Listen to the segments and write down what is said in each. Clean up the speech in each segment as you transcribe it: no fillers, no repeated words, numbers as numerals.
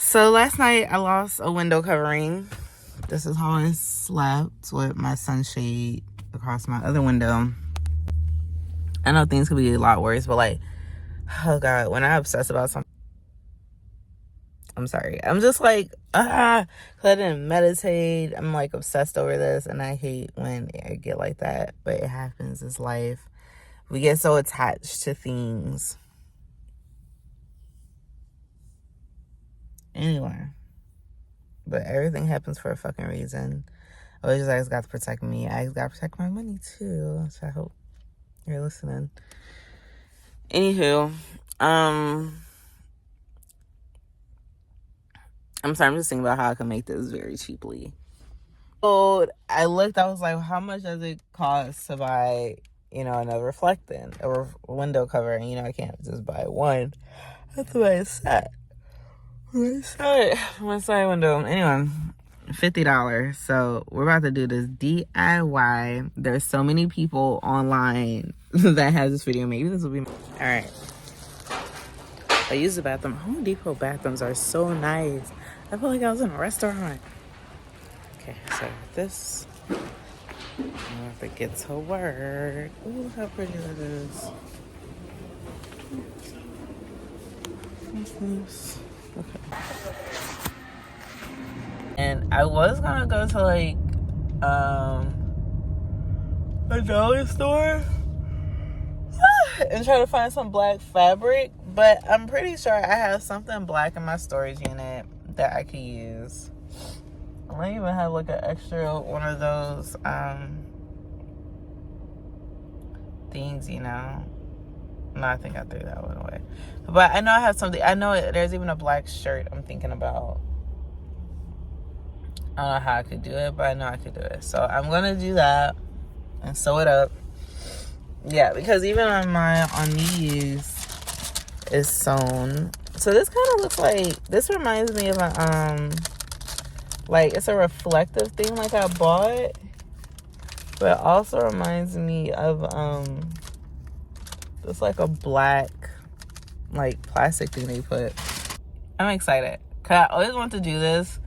So last night I lost a window covering. This is how I slept, with my sunshade across my other window. I know things could be a lot worse, but like, oh God, when I obsess about something, I'm sorry. I'm just like, I didn't meditate. I'm like obsessed over this, and I hate when I get like that, but it happens. It's life. We get so attached to things. Anyway, but everything happens for a fucking reason. I just ask God to protect me. I ask God to protect my money too. So I hope you're listening. Anywho, I'm sorry, I'm just thinking about how I can make this very cheaply. So I looked, I was like, how much does it cost to buy, another reflectant or window cover? And I can't just buy one. I have to buy a set. My side window. Anyway, $50. So we're about to do this DIY. There's so many people online that has this video. Maybe this will be all right. I use the bathroom. Home Depot bathrooms are so nice. I feel like I was in a restaurant. Okay, so this, I have to get to work. Ooh, look how pretty that is. That's nice. Okay. And I was gonna go to like a dollar store and try to find some black fabric, but I'm pretty sure I have something black in my storage unit that I could use. I might even have like an extra one of those things, No, I think I threw that one away. But I know I have something. I know there's even a black shirt I'm thinking about. I don't know how I could do it, but I know I could do it. So I'm gonna do that and sew it up. Yeah, because even on these is sewn. So this kind of looks like, this reminds me of a like it's a reflective thing like I bought, but it also reminds me of it's like a black like plastic thing they put. I'm excited because I always want to do this,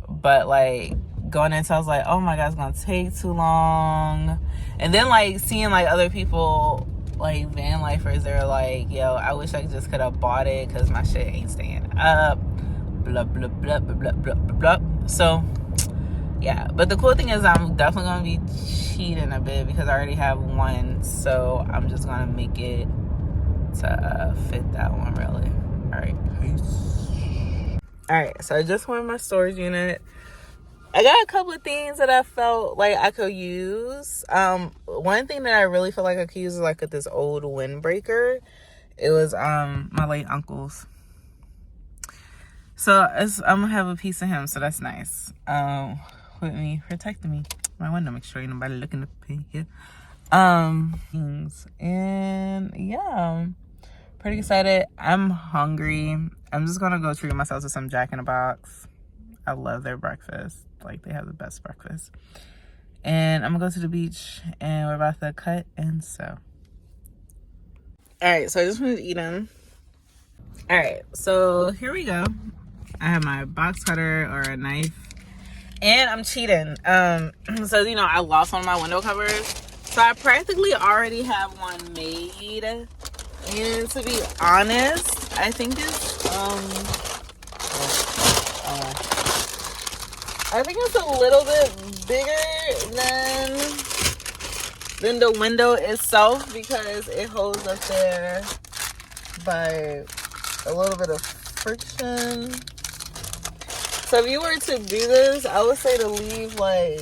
but like going into, I was like, oh my God, it's gonna take too long. And then like seeing like other people, like van lifers, they're like, yo, I wish I just could have bought it because my shit ain't staying up, blah blah blah blah blah blah blah. So yeah, but the cool thing is I'm definitely gonna be cheating a bit because I already have one, so I'm just gonna make it to fit that one really. All right, peace. All right, so I just went in my storage unit. I got a couple of things that I felt like I could use. One thing that I really feel like I could use is like this old Windbreaker. It was my late uncle's. So I'm gonna have a piece of him, so that's nice. With me protecting me. My window, make sure ain't nobody looking up here. And yeah, pretty excited. I'm hungry. I'm just gonna go treat myself to some Jack in the Box. I love their breakfast. Like, they have the best breakfast. And I'm gonna go to the beach and we're about to cut and sew. Alright, so I just finished eating. Alright, so here we go. I have my box cutter or a knife. And I'm cheating. So I lost one of my window covers. So I practically already have one made. And to be honest, I think it's a little bit bigger than the window itself because it holds up there by a little bit of friction. So if you were to do this, I would say to leave like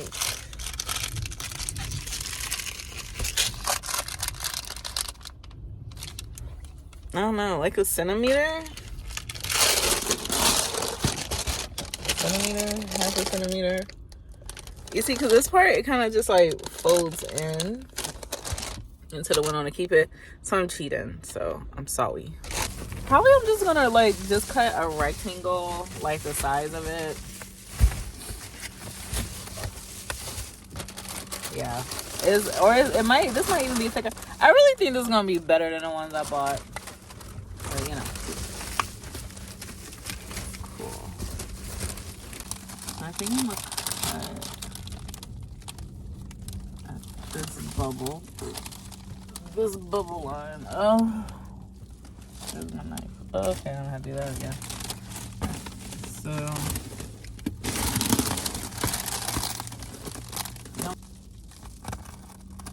I don't know, like a centimeter, half a centimeter. You see, because this part, it kind of just like folds in into the window to keep it. So I'm cheating, so I'm sorry. Probably I'm just gonna like just cut a rectangle like the size of it. Yeah, this might even be thicker. I really think this is gonna be better than the ones I bought. But cool. I think I'm gonna cut at this bubble line. Oh, there's my knife. Okay, I'm gonna do that again. So,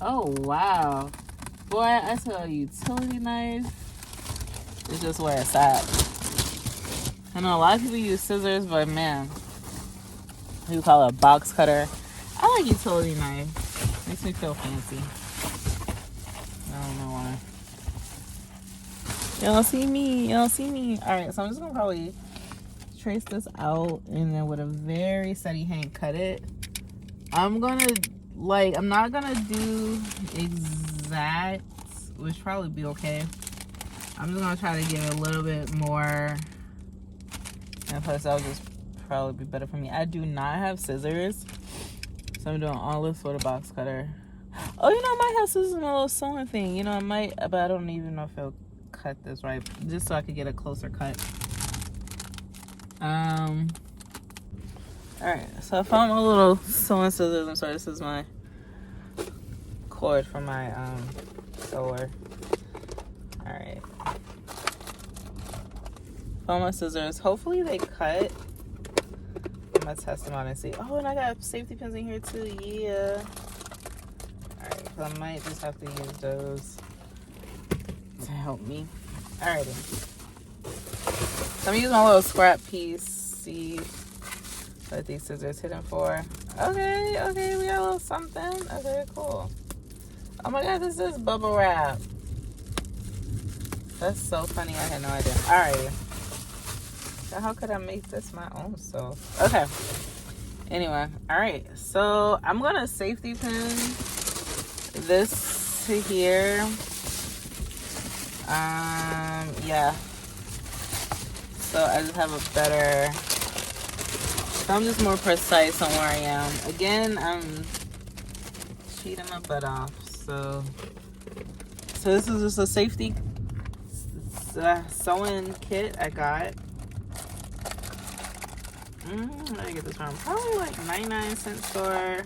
oh wow, boy, I saw a utility knife. It's just where it's at. I know a lot of people use scissors, but man, you call it a box cutter. I like utility knife. Makes me feel fancy. I don't know why. You don't see me. You don't see me. All right, so I'm just gonna probably trace this out and then with a very steady hand cut it. I'm not gonna do exact, which probably be okay. I'm just gonna try to give it a little bit more, and plus that'll just probably be better for me. I do not have scissors, so I'm doing all this with a box cutter. Oh, I might have scissors in my little sewing thing. I might, but I don't even know if it'll cut this right, just so I could get a closer cut. All right, so I found my little sewing scissors. I'm sorry, this is my cord for my sewer. All right, found my scissors. Hopefully they cut. I'm gonna test them out and see. Oh, and I got safety pins in here too. Yeah. All right, so I might just have to use those to help me. Alrighty. So I'm using my little scrap piece. See what these scissors hidden for. Okay, we got a little something. Okay, cool. Oh my god, this is bubble wrap. That's so funny. I had no idea. Alrighty. So how could I make this my own self? Okay. Anyway, alright. So I'm gonna safety pin this to here. Yeah. So I just have a better, so I'm just more precise on where I am. Again, I'm cheating my butt off. So this is just a safety sewing kit I got. Where did I get this from? Probably like 99-cent store.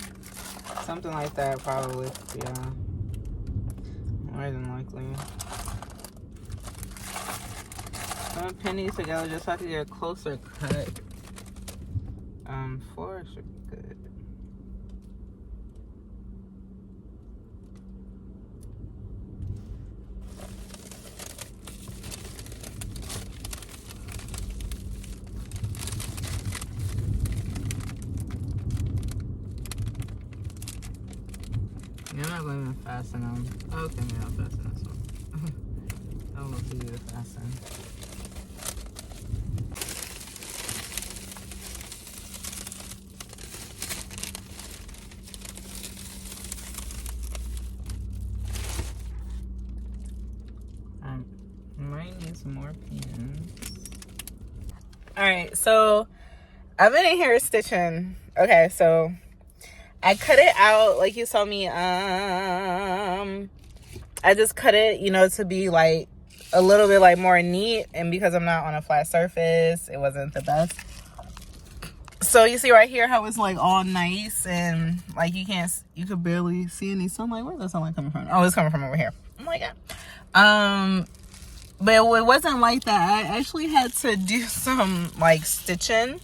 Something like that, probably. Yeah. More than likely. I'm gonna pin these together just so I can get a closer cut. 4 should be good. You're not going to even fasten them. Okay, maybe I'll fasten this one. I don't know if you do the fasten. Might need some more pins. Alright, so I've been in here stitching. Okay, so I cut it out like you saw me. I just cut it, to be like a little bit like more neat, and because I'm not on a flat surface, it wasn't the best. So you see right here how it's like all nice and like you could barely see any sunlight. Where's the sunlight coming from? Oh, it's coming from over here. Oh my god. But it wasn't like that. I actually had to do some like stitching.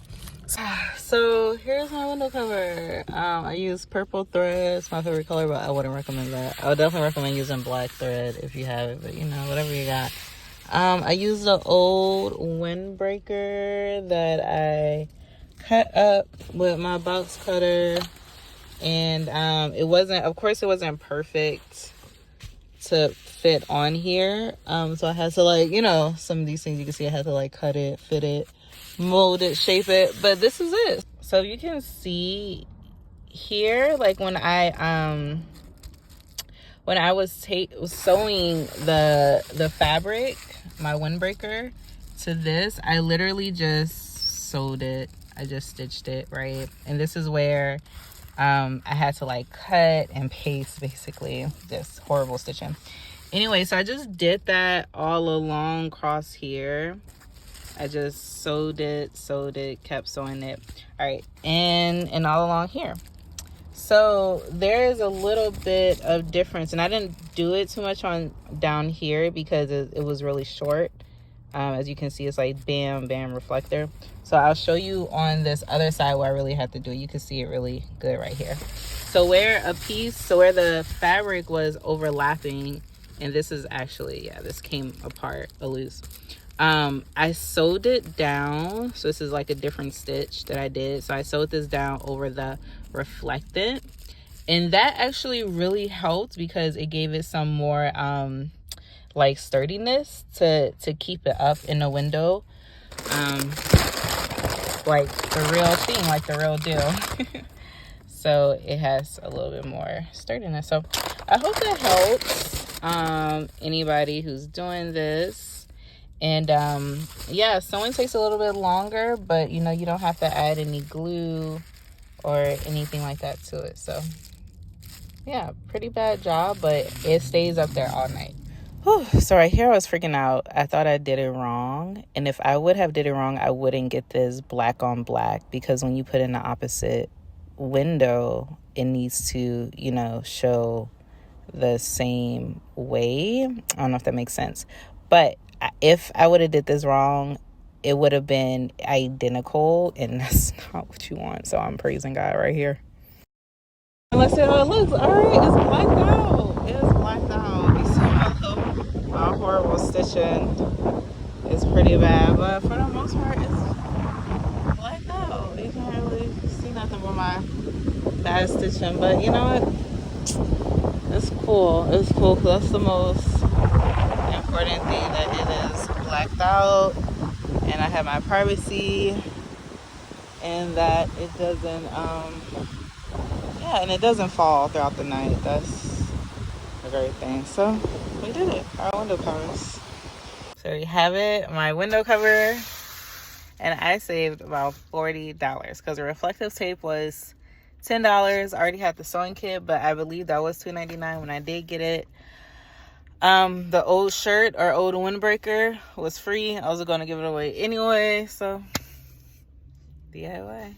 So here's my window cover. I use purple thread. It's my favorite color, but I wouldn't recommend that. I would definitely recommend using black thread if you have it, but whatever you got. I used the old Windbreaker that I cut up with my box cutter, and it wasn't perfect to fit on here, so I had to like some of these things you can see I had to like cut it, fit it, mold it, shape it, but this is it. So you can see here, like when I was sewing the fabric, my Windbreaker, to this, I literally just sewed it. I just stitched it, right? And this is where I had to like cut and paste, basically. Just horrible stitching. Anyway, so I just did that all along across here. I just sewed it, kept sewing it. All right, and all along here. So there is a little bit of difference, and I didn't do it too much on down here because it was really short. As you can see, it's like bam, bam reflector. So I'll show you on this other side where I really had to do it. You can see it really good right here. So where the fabric was overlapping, and this is actually, yeah, this came apart, loose. I sewed it down. So this is like a different stitch that I did. So I sewed this down over the reflectant, and that actually really helped because it gave it some more like sturdiness to keep it up in the window, like the real thing, like the real deal. So it has a little bit more sturdiness. So I hope that helps anybody who's doing this. And yeah, sewing takes a little bit longer, but you know, you don't have to add any glue or anything like that to it. So yeah, pretty bad job, but it stays up there all night. Whew. So right here I was freaking out. I thought I did it wrong, and if I would have did it wrong, I wouldn't get this black on black, because when you put in the opposite window, it needs to, you know, show the same way. I don't know if that makes sense, but if I would have did this wrong, it would have been identical, and that's not what you want. So I'm praising God right here. Let's see how it looks. All right, it's blacked out. It is blacked out. You see my horrible stitching. It's pretty bad, but for the most part, it's blacked out. You can't really see nothing but my bad stitching. But you know what? It's cool. It's cool because that's the most important thing, that it is blacked out and I have my privacy, and that it doesn't yeah, and it doesn't fall throughout the night. That's a great thing. So we did it. Our window covers. So there you have it, my window cover, and I saved about $40 because the reflective tape was $10. I already had the sewing kit, but I believe that was $2.99 when I did get it. The old shirt, or old windbreaker, was free. I was going to give it away anyway, so DIY.